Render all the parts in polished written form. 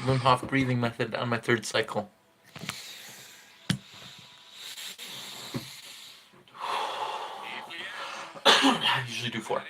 Wim Hof breathing method on my third cycle. I usually do 4.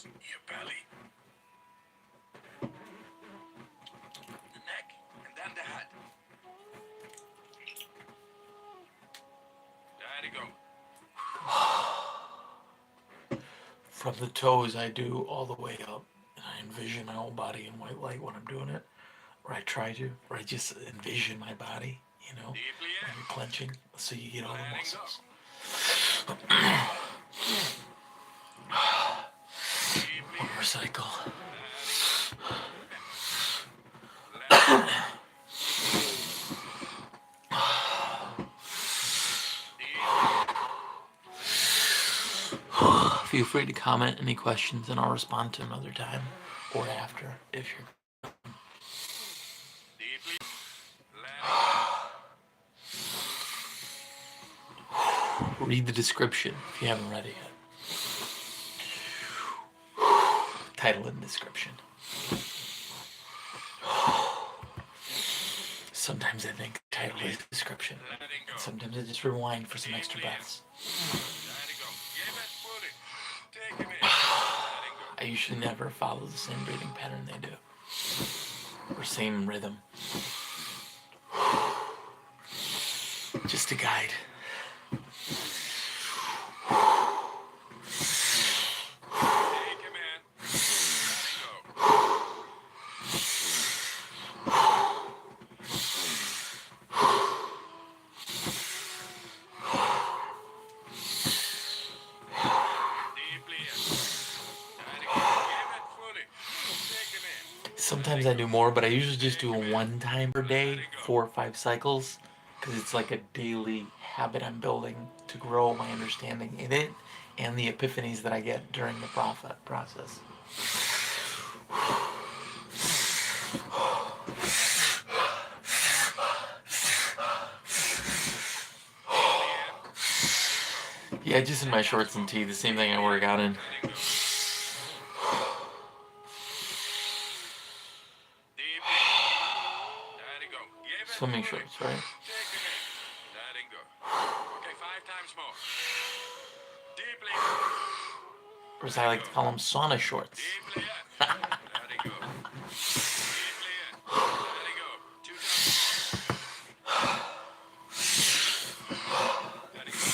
Your belly, the neck, and then the head. There you go. From the toes, I do all the way up, and I envision my whole body in white light when I'm doing it, or I try to, or I just envision my body, when you're clenching, so you get all the muscles. cycle. Let it go. Deeply in. Letting go. Feel free to comment any questions and I'll respond to another time or after if you're. Deeply. Letting go. Read the description if you haven't read it yet. Title and description. Sometimes I think title is description. Letting And go. sometimes I just rewind for some extra Deeply in. breaths. Letting go. Give it fully. Take him in. Letting go. I usually never follow the same breathing pattern they do. Or same rhythm. Just a guide. Take him in. Letting go. Deeply in. Letting go. Give it fully. Take him in. Sometimes Letting I go. do more, but I usually just Take do him a in. one time per day, Letting go. 4 or 5 cycles, because it's like a daily habit I'm building to grow my understanding in it and the epiphanies that I get during the process. Deeply in. Letting go. Yeah, just in 10 my times shorts and more. tee, the same thing I Deeply work in. out in. Letting go. Deeply in. Letting go. Give it Swimming fully. shorts, right? Take him in. Letting go. Okay, 5 times more. Deeply in. Or as I Letting like go. to call them, sauna shorts. Deeply in. Letting go. Deeply in. Letting go. 2 times more. Letting go.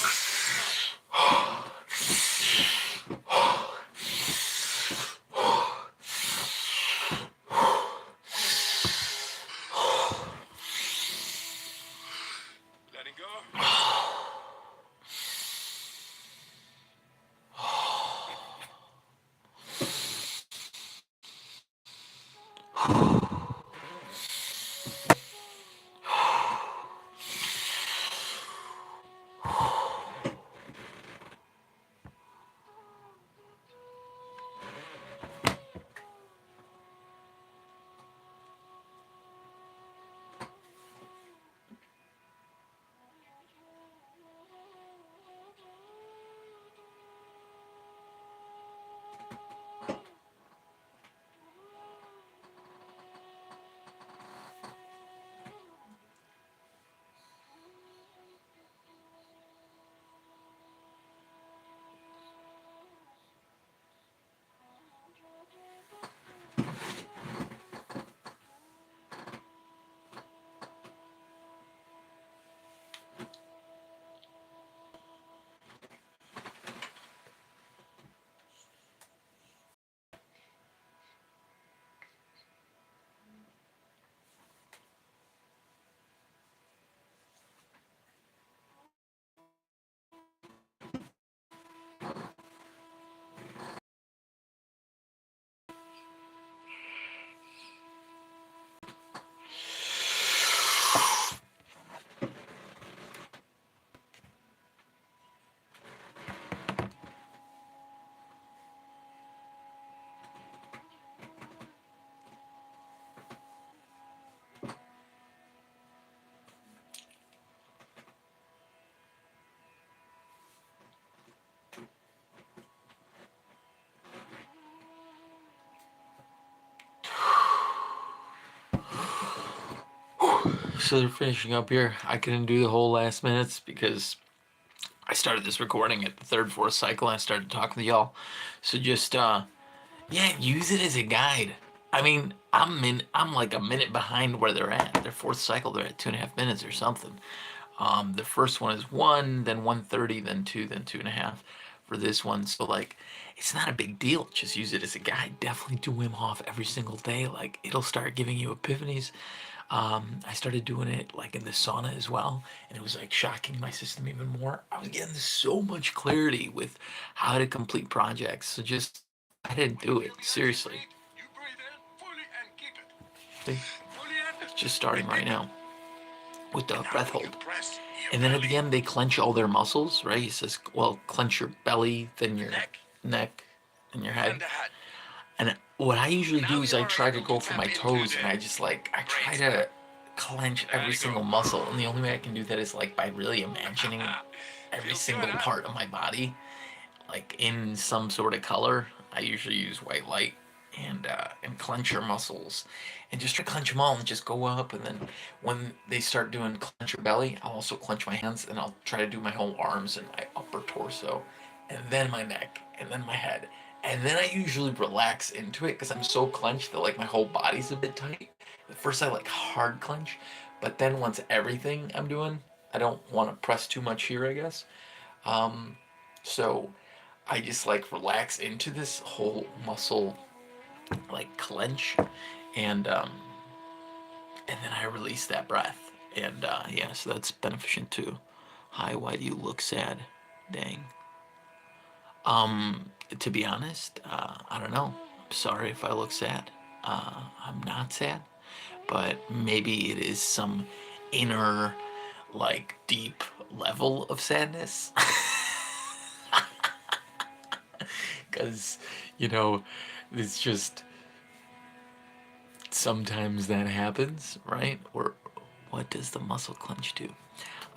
Letting go. So they're finishing up here. I couldn't do the whole last minutes because I started this recording at the third, fourth cycle and I started talking to y'all. So just yeah, use it as a guide. I mean, I'm like a minute behind where they're at. Their fourth cycle, they're at 2.5 minutes or something. The first one is 1, then 1:30, then 2, then 2.5 for this one. So like, it's not a big deal. Just use it as a guide. Definitely do Wim Hof every single day. Like it'll start giving you epiphanies. I started doing it like in the sauna as well, and it was like shocking my system even more. I was getting so much clarity with how to complete projects. So just I didn't do it. Feel the energy Seriously. breathe. You breathe in fully and keep it. See? Fully in. It's just starting right Repeat it. now with the And now breath when you hold. press your And then at belly, the end, they clench all their muscles, right? He says, well, clench your belly, then the your neck, neck, and your and head. the head. And what I And usually now do is you I are try to able to go for tap my into toes and the I just like, I try brainstem. to clench every Very good. single muscle. And the only way I can do that is like by really imagining every Feels good, single huh? part of my body, like in some sort of color. I usually use white light and clench your muscles and just try to clench them all and just go up. And then when they start doing clench your belly, I'll also clench my hands and I'll try to do my whole arms and my upper torso and then my neck and then my head. And then I usually relax into it because I'm so clenched that like my whole body's a bit tight. At first I like hard clench, but then once everything I'm doing, I don't want to press too much here, I guess. So I just like relax into this whole muscle like clench and and then I release that breath. And yeah, so that's beneficent too. Hi, why do you look sad? Dang. To be honest, I don't know. I'm sorry if I look sad. I'm not sad, but maybe it is some inner, like, deep level of sadness. Because, you know, it's just sometimes that happens, right? Or what does the muscle clench do?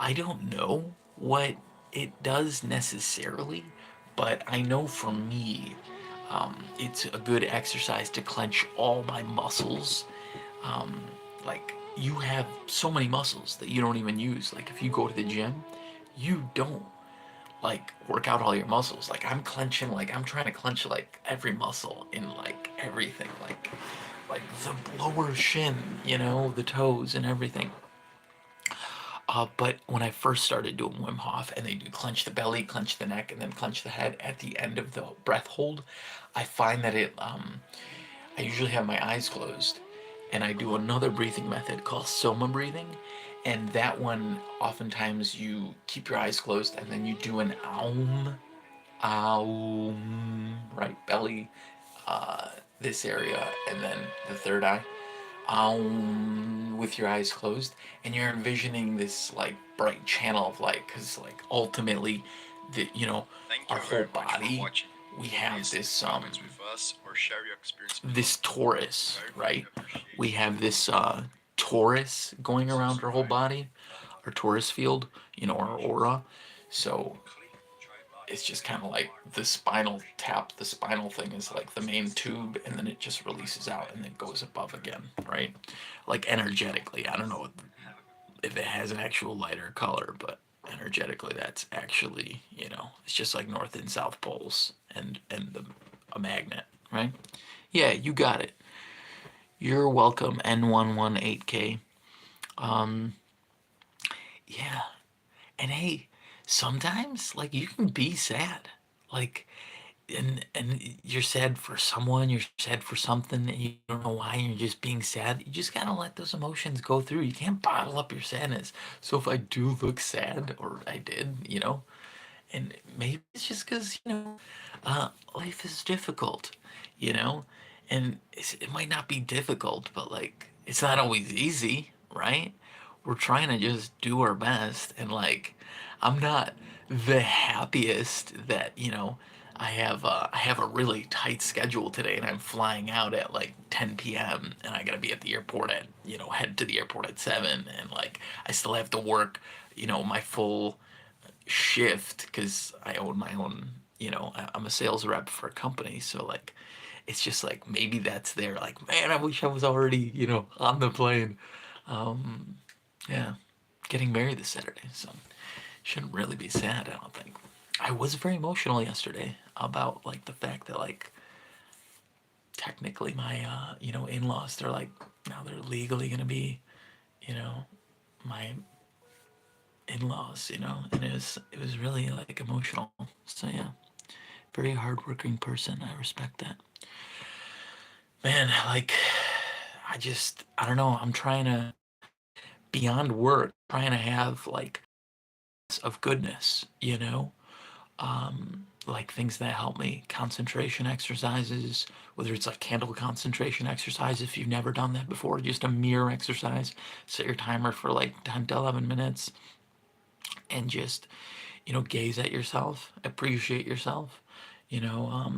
I don't know what it does necessarily, but I know for me, it's a good exercise to clench all my muscles. Like, you have so many muscles that you don't even use. Like, if you go to the gym, you don't like work out all your muscles. Like, I'm clenching, like, I'm trying to clench like every muscle in like everything. Like the lower shin, the toes and everything. But when I first started doing Wim Hof and they do clench the belly, clench the neck, and then clench the head at the end of the breath hold, I find that I usually have my eyes closed and I do another breathing method called soma breathing. And that one, oftentimes you keep your eyes closed and then you do an aum, aum, right? Belly, this area, and then the third eye with your eyes closed, and you're envisioning this like bright channel of light, because like ultimately, the Thank our you whole very much for body, watching. we have Please leave this comments with us or share your experience below. this torus, Very much right? appreciate We it. have this torus going around our whole Subscribe, body, our torus field, our notifications, aura. So click the join button it's just to kind of like mark the your spinal notification tap. The spinal thing is on like the this main list. tube, and then it just releases out and then goes above again, right? Like Ciao. energetically. I don't know Have a good one. if it has an actual lighter color, but energetically, that's actually, it's just like north and south poles and a magnet, right? Yeah, you got it. You're welcome, N118K. Yeah, and hey, sometimes like you can be sad, like and you're sad for someone, you're sad for something, and you don't know why, and you're just being sad. You just gotta let those emotions go through. You can't bottle up your sadness. So if I do look sad, or I did, and maybe it's just because life is difficult, you know, and it might not be difficult, but like it's not always easy, right? We're trying to just do our best, and like I'm not the happiest that I have a really tight schedule today, and I'm flying out at like 10 p.m. and I gotta be at the airport at head to the airport at 7, and like I still have to work my full shift because I own my own, I'm a sales rep for a company. So, like, it's just like maybe that's there. Like, man, I wish I was already, on the plane. Yeah. Getting married this Saturday. So, shouldn't really be sad, I don't think. I was very emotional yesterday about, like, the fact that, like, technically my, in laws, they're like, now they're legally going to be, you know, my in-laws, and it was really like emotional. So yeah, very hardworking person. I respect that. Man, like I don't know. I'm trying to beyond work, trying to have like of goodness, like things that help me, concentration exercises, whether it's like candle concentration exercise if you've never done that before, just a mirror exercise, set your timer for like 10 to 11 minutes and just, gaze at yourself, appreciate yourself, you know,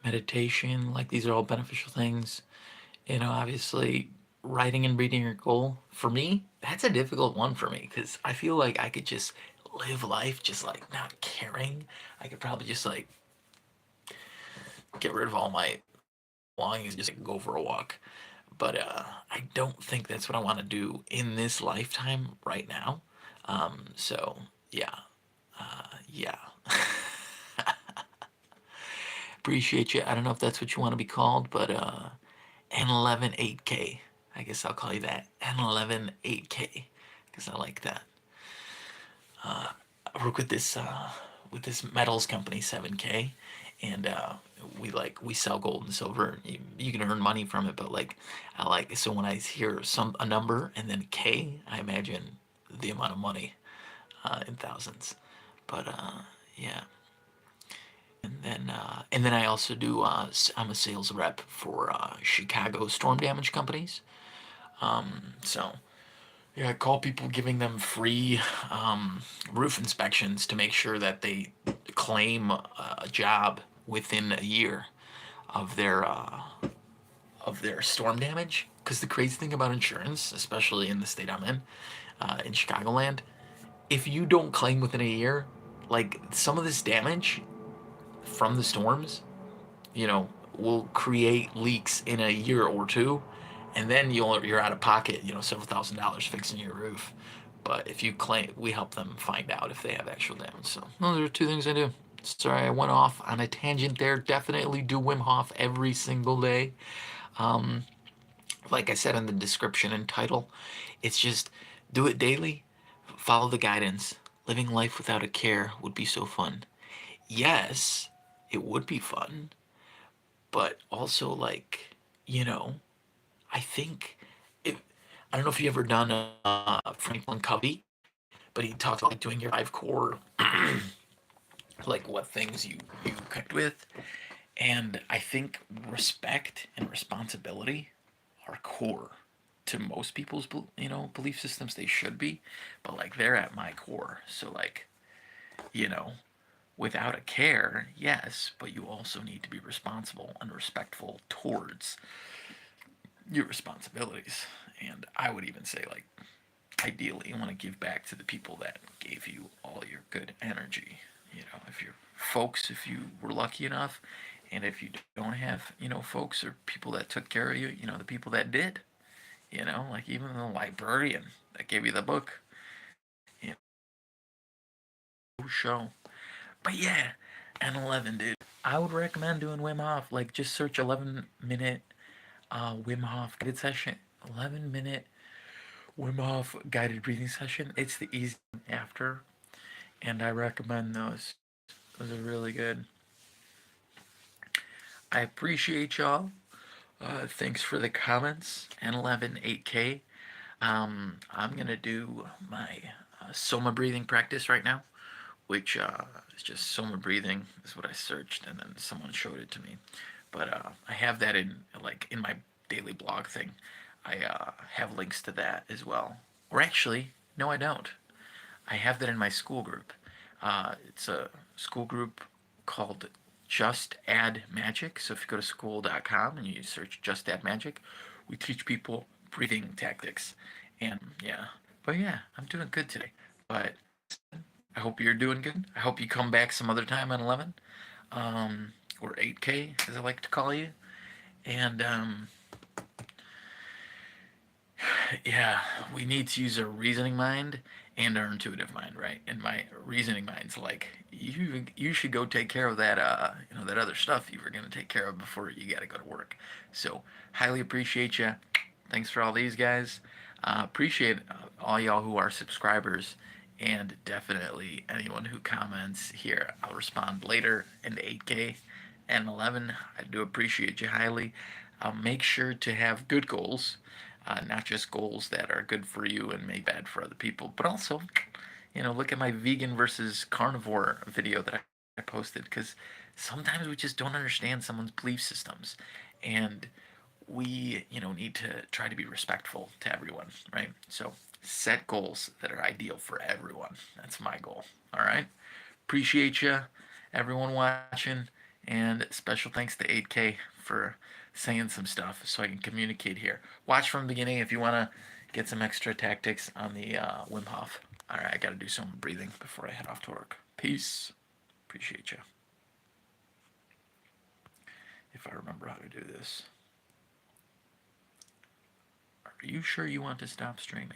meditation, like these are all beneficial things. Obviously, writing and reading your goal, for me, that's a difficult one for me because I feel like I could just live life just like not caring. I could probably just like get rid of all my belongings, just like, go for a walk. But I don't think that's what I want to do in this lifetime right now. So yeah, yeah. Appreciate you. I don't know if that's what you want to be called, but N11 8K. I guess I'll call you that. N11 8K because I like that. I work with this metals company 7K, and we sell gold and silver. You can earn money from it, but like I like so when I hear a number and then K, I imagine the amount of money in thousands. But yeah, and then I also do. I'm a sales rep for Chicago storm damage companies. So yeah, I call people giving them free roof inspections to make sure that they claim a job within a year of their storm damage. Because the crazy thing about insurance, especially in the state I'm in Chicagoland, if you don't claim within a year, like some of this damage from the storms, will create leaks in a year or two, and then you're out of pocket, several $1,000s fixing your roof. But if you claim, we help them find out if they have actual damage. So those are two things I do. Sorry, I went off on a tangent there. Definitely do Wim Hof every single day. Like I said in the description and title, it's just do it daily. Follow the guidance. Living life without a care would be so fun. Yes, it would be fun, but also like you know I think if I don't know if you ever done Franklin Covey, but he talks about like doing your 5 core, like what things you connect with, and I think respect and responsibility are core to most people's belief systems. They should be, but like they're at my core. So like you know without a care, yes, but you also need to be responsible and respectful towards your responsibilities. And I would even say, like, ideally, you want to give back to the people that gave you all your good energy. If you're folks, if you were lucky enough, and if you don't have, folks or people that took care of you, the people that did, like even the librarian that gave you the book, show. But yeah, and 11, dude. I would recommend doing Wim Hof. Like, just search 11-minute Wim Hof guided session. 11-minute Wim Hof guided breathing session. It's the easy one after, and I recommend those. Those are really good. I appreciate y'all. Thanks for the comments. N11 8K. I'm gonna do my Soma breathing practice right now, which is just Soma breathing is what I searched, and then someone showed it to me. But I have that in my daily blog thing. I have links to that as well. Or actually, no, I don't. I have that in my school group. It's a school group called Just Add Magic. So if you go to school.com and you search Just Add Magic, we teach people breathing tactics. And yeah, but yeah, I'm doing good today. But I hope you're doing good. I hope you come back some other time on 11, or 8K, as I like to call you. And yeah, we need to use our reasoning mind and our intuitive mind, right? And my reasoning mind's like, you should go take care of that that other stuff you were gonna take care of before you gotta go to work. So highly appreciate you. Thanks for all these guys. Appreciate all y'all who are subscribers, and definitely anyone who comments here. I'll respond later in the 8K and 11. I do appreciate you highly. Make sure to have good goals, not just goals that are good for you and maybe bad for other people, but also, Look at my vegan versus carnivore video that I posted, because sometimes we just don't understand someone's belief systems. And we, need to try to be respectful to everyone, right? So set goals that are ideal for everyone. That's my goal. All right. Appreciate you, everyone watching, and special thanks to 8K for saying some stuff so I can communicate here. Watch from the beginning if you want to get some extra tactics on the Wim Hof. All right, I got to do some breathing before I head off to work. Peace. Appreciate you. If I remember how to do this. Are you sure you want to stop streaming?